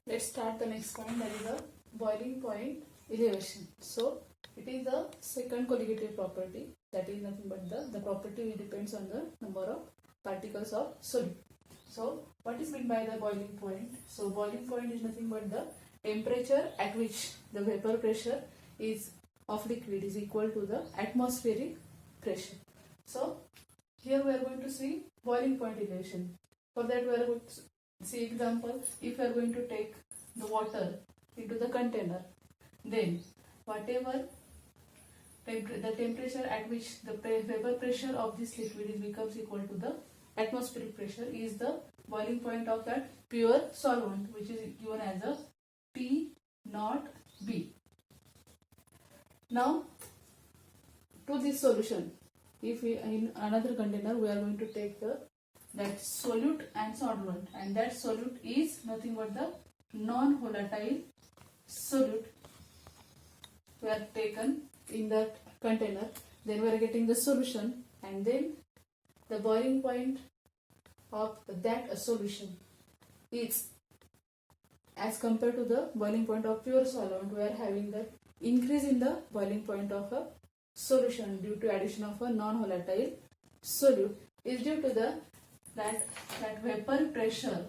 Let's start the next point, that is the boiling point elevation. So it is the second colligative property, that is nothing but the property which depends on the number of particles of solid. So what is meant by the boiling point? So boiling point is nothing but the temperature at which the vapor pressure is of liquid is equal to the atmospheric pressure. So here we are going to see boiling point elevation. For that we are going to see example. If we are going to take the water into the container, then whatever the temperature at which the vapor pressure of this liquid becomes equal to the atmospheric pressure is the boiling point of that pure solvent, which is given as a T naught B. Now to this solution, if we in another container we are going to take that solute and solvent, and that solute is nothing but the non-volatile solute we are taken in that container, then we are getting the solution, and then the boiling point of that solution is as compared to the boiling point of pure solvent. We are having the increase in the boiling point of a solution due to addition of a non-volatile solute is due to the that vapor pressure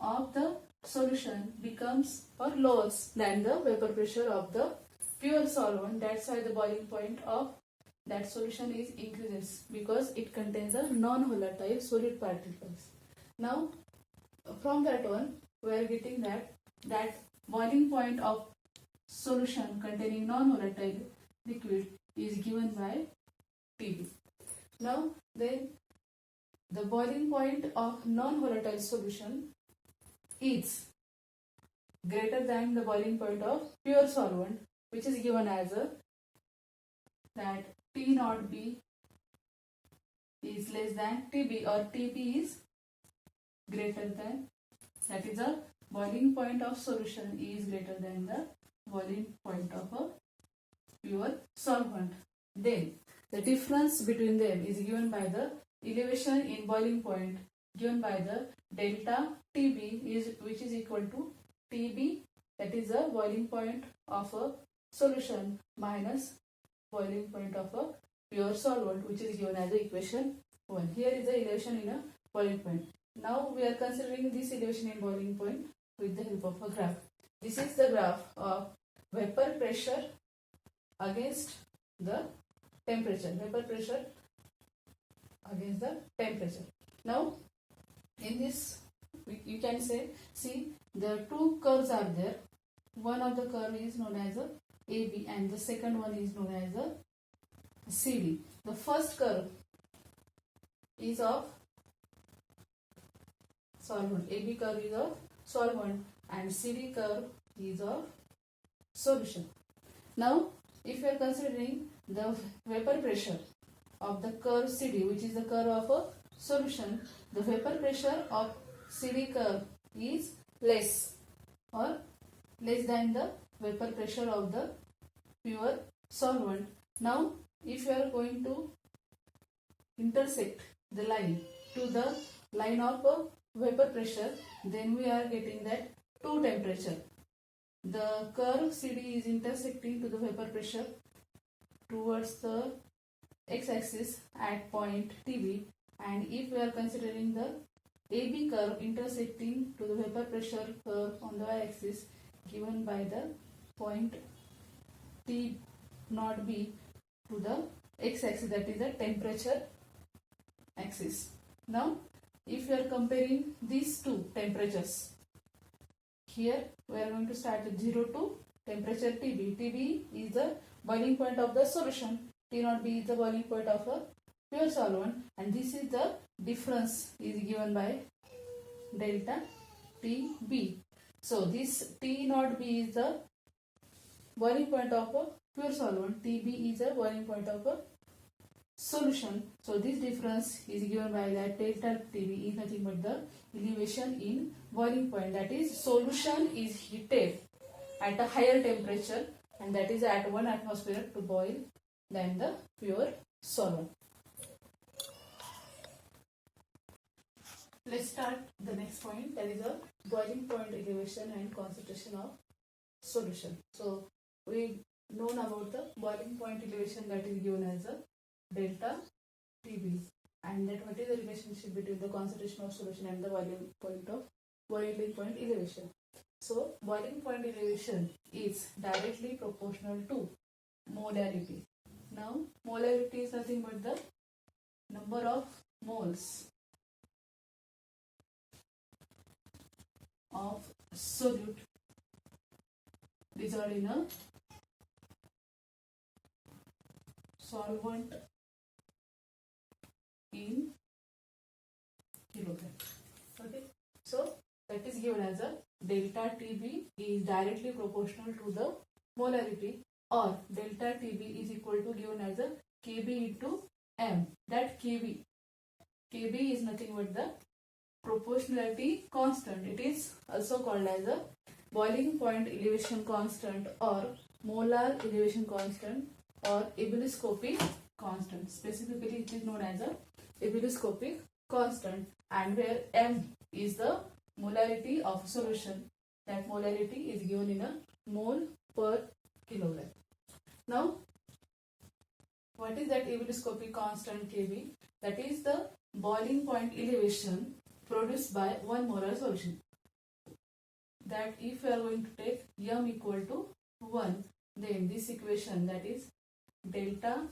of the solution becomes or lowers than the vapor pressure of the pure solvent. That's why the boiling point of that solution is increases, because it contains the non-volatile solid particles. Now from that one we are getting that boiling point of solution containing non-volatile liquid is given by TB. Now then the boiling point of non-volatile solution is greater than the boiling point of pure solvent, which is given as that T naught B is less than TB, or TB is greater than, that is the boiling point of solution is greater than the boiling point of a pure solvent. Then the difference between them is given by the elevation in boiling point given by the delta TB which is equal to TB, that is the boiling point of a solution, minus boiling point of a pure solvent, which is given as the equation 1. Here is the elevation in a boiling point. Now we are considering this elevation in boiling point with the help of a graph. This is the graph of vapor pressure against the temperature. Vapor pressure against the temperature. Now in this you can say, see, the two curves are there. One of the curve is known as a AB and the second one is known as a CD. The first curve is of solvent. AB curve is of solvent and CD curve is of solution. Now if you are considering the vapor pressure of the curve CD, which is the curve of a solution, the vapor pressure of CD curve is less or less than the vapor pressure of the pure solvent. Now if you are going to intersect the line to the line of vapor pressure, then we are getting that two temperature. The curve CD is intersecting to the vapor pressure towards the x-axis at point TB, and if we are considering the AB curve intersecting to the vapor pressure curve on the y-axis given by the point T naught B to the x-axis, that is the temperature axis. Now if we are comparing these two temperatures, here we are going to start with 0 to temperature TB. TB is the boiling point of the solution, T naught B is the boiling point of a pure solvent, and this is the difference is given by delta TB. So this T naught B is the boiling point of a pure solvent, TB is the boiling point of a solution. So this difference is given by that delta TB is nothing but the elevation in boiling point, that is solution is heated at a higher temperature, and that is at 1 atmosphere to boil than the pure solvent. let's start the next point, that is a boiling point elevation and concentration of solution. So we known about the boiling point elevation, that is given as a delta TB, and that what is the relationship between the concentration of solution and the boiling point elevation. So boiling point elevation is directly proportional to molarity. Now molarity is nothing but the number of moles of solute dissolved in a solvent in kilogram. Okay, so that is given as a delta TB is directly proportional to the molarity, or delta TB is equal to given as a Kb into m. That Kb is nothing but the proportionality constant. It is also called as a boiling point elevation constant, or molar elevation constant, or ebullioscopic constant. Specifically it is known as a ebullioscopic constant, and where m is the molarity of solution. That molarity is given in a mole per kilogram. Now what is that ebullioscopic constant Kb? That is the boiling point elevation produced by 1 molar solution. That if we are going to take m equal to 1, then this equation, that is delta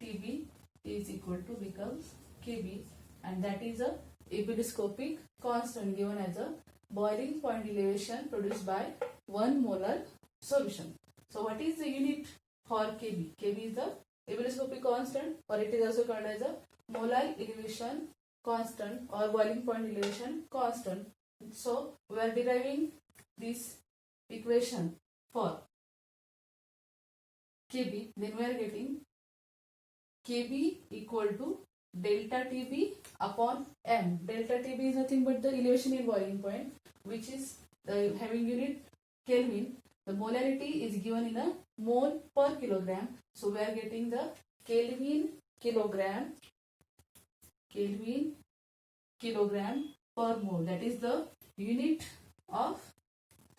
TB is equal to becomes Kb, and that is a ebullioscopic constant given as a boiling point elevation produced by 1 molar solution. So what is the unit for Kb? Kb is the ebullioscopic constant, or it is also called as a molar elevation constant or boiling point elevation constant. So we are deriving this equation for Kb, then we are getting Kb equal to delta TB upon m. Delta TB is nothing but the elevation in boiling point, which is having unit Kelvin. The molarity is given in a mole per kilogram. So we are getting the Kelvin kilogram per mole. That is the unit of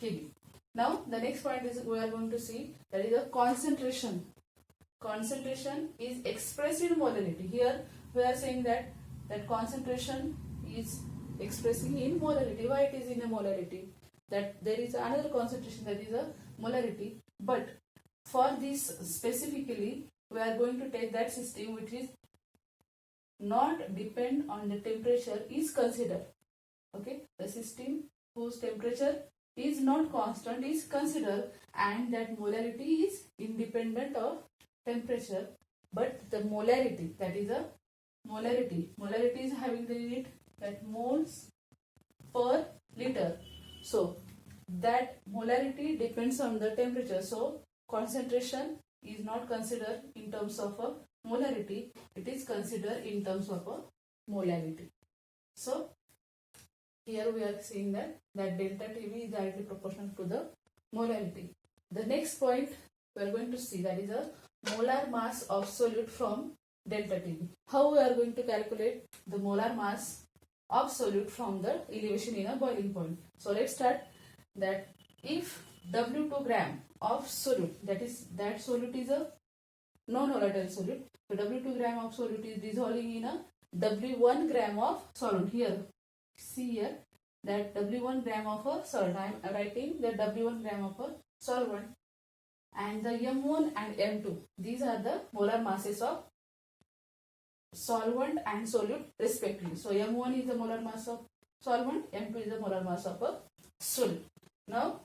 Kb. Now the next point is we are going to see, that is a concentration. Concentration is expressed in molarity. Here we are saying that concentration is expressing in molarity. Why it is in a molarity? That there is another concentration, that is a molarity. But for this specifically, we are going to take that system which is not depend on the temperature is considered. Okay, the system whose temperature is not constant is considered, and that molarity is independent of temperature. But the molarity, that is a molarity is having the unit that moles per liter. So that molarity depends on the temperature. So concentration is not considered in terms of a molarity, it is considered in terms of a molarity. So here we are seeing that delta TB is directly proportional to the molarity. The next point we are going to see, that is a molar mass of solute from delta TB. How we are going to calculate the molar mass of solute from the elevation in a boiling point? So let's start that if W2 gram of solute, that solute is a non-volatile solute. So W2 gram of solute is dissolving in a W1 gram of solvent. Here, see here that W1 gram of a solvent. I am writing the W1 gram of a solvent, and the M1 and M2. These are the molar masses of solvent and solute respectively. So M1 is the molar mass of solvent, M2 is the molar mass of a solute. Now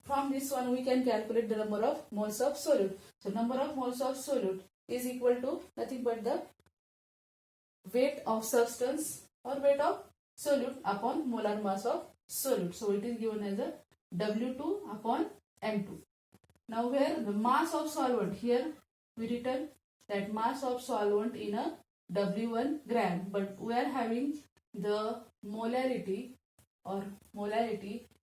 from this one we can calculate the number of moles of solute. So number of moles of solute is equal to nothing but the weight of substance or weight of solute upon molar mass of solute. So it is given as a W2 upon M2. Now where the mass of solvent, here we written that mass of solvent in a W1 gram, but we are having the molarity,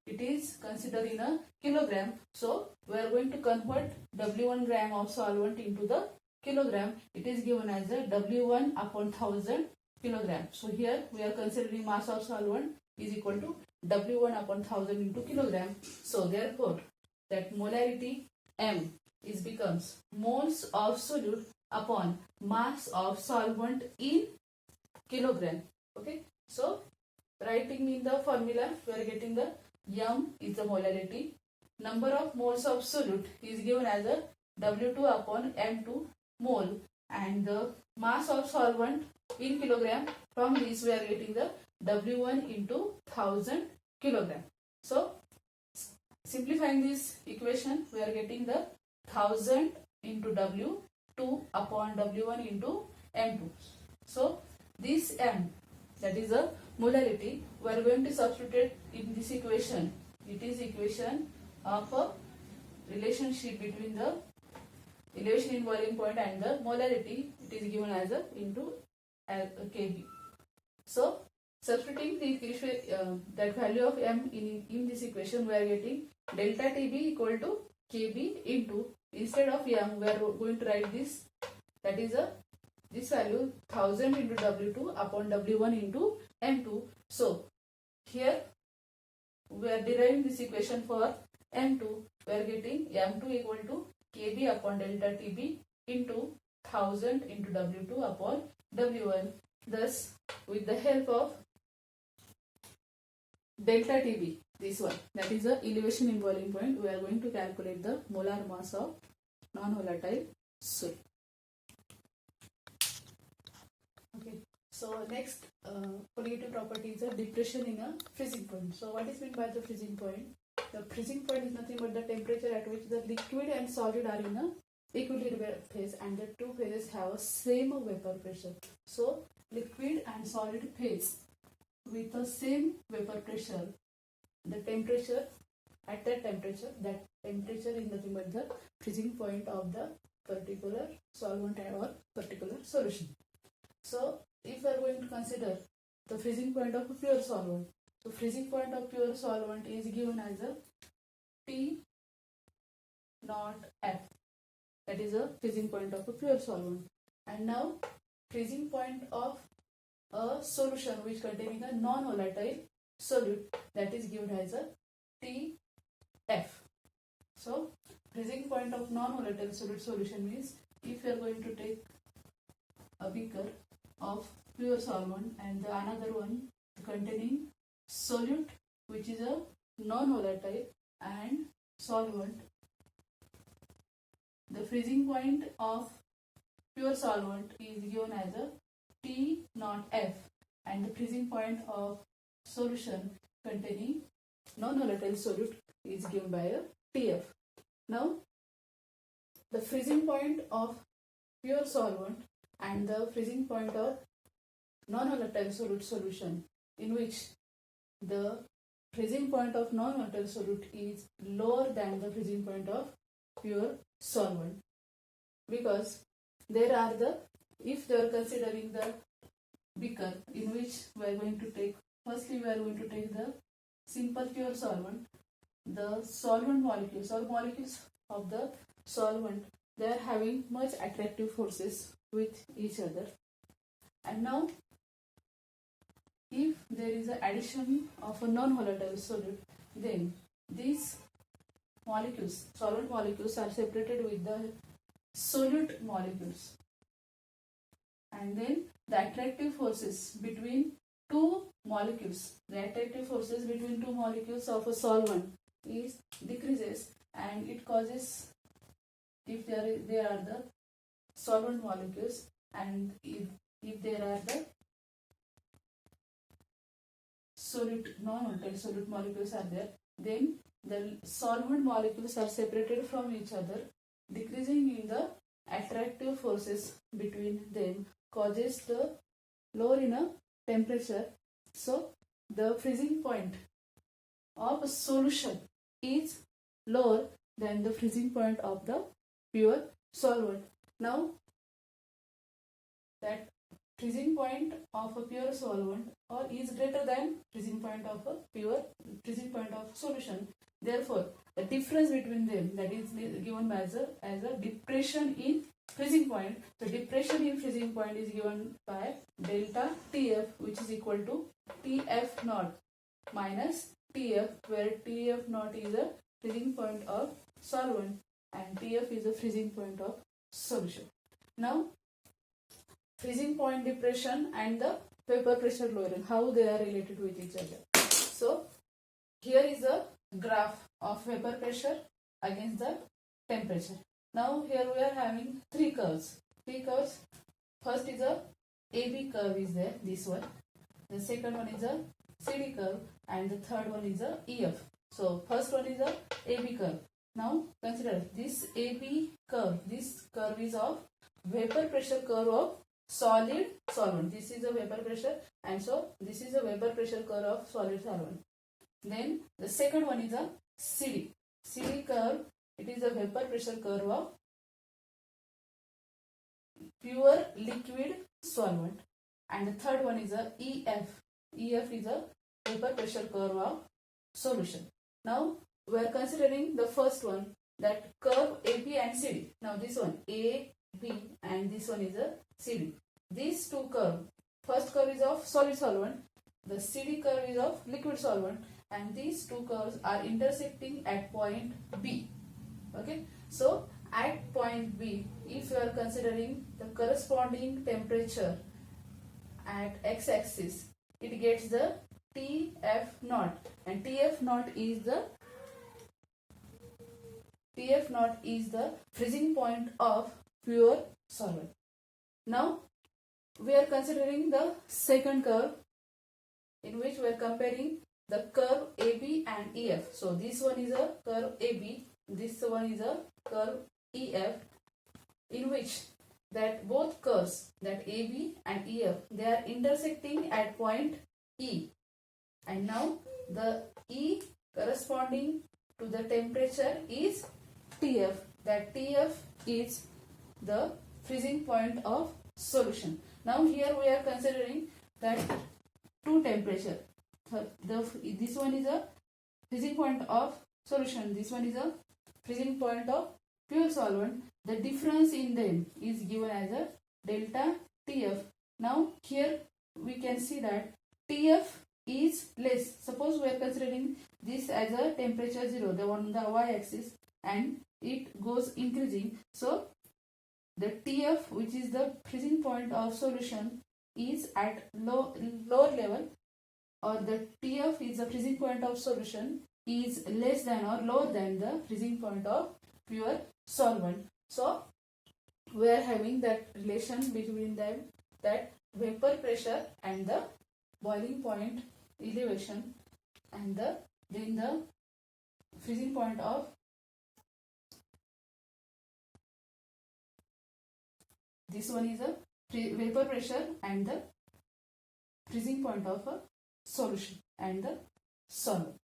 it is considered in a kilogram. So we are going to convert W1 gram of solvent into the kilogram. It is given as a W1 upon 1000 kilogram. So here we are considering mass of solvent is equal to W1 upon 1000 into kilogram. So therefore that molarity M is becomes moles of solute upon mass of solvent in kilogram. Okay, so writing in the formula we are getting the M is the molarity, number of moles of solute is given as a W2 upon M2 mole, and the mass of solvent in kilogram, from this we are getting the W1 into 1000 kilogram. So simplifying this equation we are getting the 1000 into W2 upon W1 into M2. So this M, that is a molarity, we are going to substitute in this equation. It is equation of a relationship between the elevation in boiling point and the molarity. It is given as a into Kb. So substituting the that value of M in this equation, we are getting delta Tb equal to Kb into, instead of M we are going to write this, that is a this value 1000 into W2 upon W1 into M2. So here we are deriving this equation for M2. We are getting M2 equal to Kb upon delta Tb into 1000 into W2 upon W1. Thus, with the help of delta Tb, this one, that is the elevation in boiling point, we are going to calculate the molar mass of non-volatile solute. Okay, so next colligative property is a depression in a freezing point. So what is meant by the freezing point? The freezing point is nothing but the temperature at which the liquid and solid are in a equilibrium phase, and the two phases have a same vapor pressure. So liquid and solid phase with the same vapor pressure, the temperature at that temperature is nothing but the freezing point of the particular solvent or particular solution. So if we are going to consider the freezing point of a pure solvent, so freezing point of pure solvent is given as a T naught F. That is a freezing point of a pure solvent. And now freezing point of a solution which containing a non-volatile solute, that is given as a TF. So freezing point of non-volatile solute solution means, if you are going to take a beaker of pure solvent and the another one containing solute which is a non-volatile and solvent, the freezing point of pure solvent is given as a T naught F, and the freezing point of solution containing non-volatile solute is given by a TF. Now the freezing point of pure solvent and the freezing point of non-volatile solute solution, in which the freezing point of non-volatile solute is lower than the freezing point of pure solvent, because there are the, if they are considering the beaker in which we are going to take, firstly we are going to take the simple pure solvent, the solvent molecules or molecules of the solvent, they are having much attractive forces with each other. And now if there is an addition of a non-volatile solute, then these molecules, solvent molecules, are separated with the solute molecules, and then the attractive forces between two molecules, the attractive forces between two molecules of a solvent is decreases, and it causes, if there are the solvent molecules and if there are the solute, non-volatile solute molecules are there, then the solvent molecules are separated from each other, decreasing in the attractive forces between them, causes the lower in a temperature. So the freezing point of a solution is lower than the freezing point of the pure solvent. Now that freezing point of a pure solvent or is greater than freezing point of solution. Therefore, the difference between them, that is given as a depression in freezing point. The depression in freezing point is given by delta TF, which is equal to TF naught minus TF, where TF naught is a freezing point of solvent and TF is the freezing point of solution. Now, freezing point depression and the vapor pressure lowering, how they are related with each other. So, here is a graph of vapor pressure against the temperature. Now, here we are having three curves. First is a AB curve is there, this one. The second one is a CD curve and the third one is a EF. So, first one is a AB curve. Now, consider this AB curve. This curve is of vapor pressure curve of solid solvent. This is a vapor pressure, and so this is a vapor pressure curve of solid solvent. Then the second one is a CD curve. It is a vapor pressure curve of pure liquid solvent. And the third one is a EF is a vapor pressure curve of solution. Now we are considering the first one, that curve AB and CD. Now this one AB and this one is a CD. These two curves, first curve is of solid solvent, the CD curve is of liquid solvent, and these two curves are intersecting at point B. Okay, so at point B, if you are considering the corresponding temperature at x-axis, it gets the TF naught, and TF naught is the freezing point of pure solvent. Now we are considering the second curve, in which we are comparing the curve AB and EF. So this one is a curve AB, this one is a curve EF, in which that both curves, that AB and EF, they are intersecting at point E. And now the E corresponding to the temperature is TF. That TF is the freezing point of solution. Now here we are considering that two temperature. This one is a freezing point of solution. This one is a freezing point of pure solvent. The difference in them is given as a delta TF. Now here we can see that TF is less. Suppose we are considering this as a temperature 0, the one on the y-axis, and it goes increasing. So the TF, which is the freezing point of solution, is at lower level, or the TF is the freezing point of solution is less than or lower than the freezing point of pure solvent. So we are having that relation between them, that vapor pressure and the boiling point elevation, and then the freezing point of this one is a vapor pressure and the freezing point of a solution and the solvent.